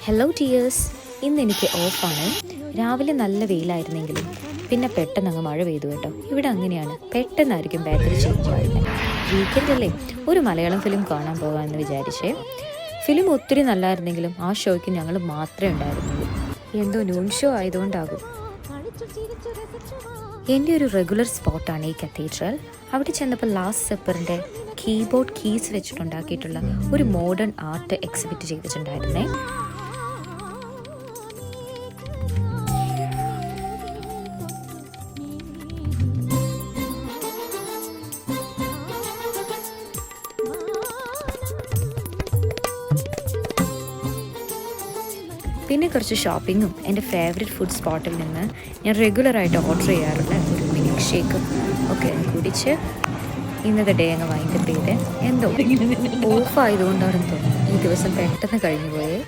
Hello tears, ഇന്ന് എനിക്ക് ഓഫാണ്. രാവിലെ നല്ല വെയിലായിരുന്നെങ്കിലും പിന്നെ പെട്ടെന്ന് അങ്ങ് മഴ പെയ്തു കേട്ടോ. ഇവിടെ അങ്ങനെയാണ്, പെട്ടെന്നായിരിക്കും ബാറ്ററി ചേഞ്ച് ആകുന്നത്. വീക്കെൻഡ് അല്ലേ, ഒരു മലയാളം ഫിലിം കാണാൻ പോകാമെന്ന് വിചാരിച്ചേ. ഫിലിം ഒത്തിരി നല്ലായിരുന്നെങ്കിലും ആ ഷോയ്ക്ക് ഞങ്ങൾ മാത്രമേ ഉണ്ടായിരുന്നുള്ളൂ. എന്തോ നൂൺ ഷോ ആയതുകൊണ്ടാകും. എൻ്റെ ഒരു റെഗുലർ സ്പോട്ടാണ് ഈ കത്തീഡ്രൽ. അവിടെ ചെന്നപ്പോൾ ലാസ്റ്റ് സെപ്പറിൻ്റെ കീബോർഡ് കീസ് വെച്ചിട്ടുണ്ടാക്കിയിട്ടുള്ള ഒരു മോഡേൺ ആർട്ട് എക്സിബിറ്റ് ചെയ്തിട്ടുണ്ടായിരുന്നേ. പിന്നെ കുറച്ച് ഷോപ്പിങ്ങും എൻ്റെ ഫേവറേറ്റ് ഫുഡ് സ്പോട്ടിൽ നിന്ന് ഞാൻ റെഗുലറായിട്ട് ഓർഡർ ചെയ്യാറുള്ള ഒരു മിൽക്ക് ഷേക്കും ഒക്കെ കുടിച്ച് ഇന്നത്തെ ഡേ അങ്ങ് വൈൻഡപ്പ് ചെയ്ത് എന്തോ ഓഫ് ആയതുകൊണ്ടാണെന്ന് തോന്നുന്നു ഈ ദിവസം പെട്ടെന്ന് കഴിഞ്ഞു പോയേ.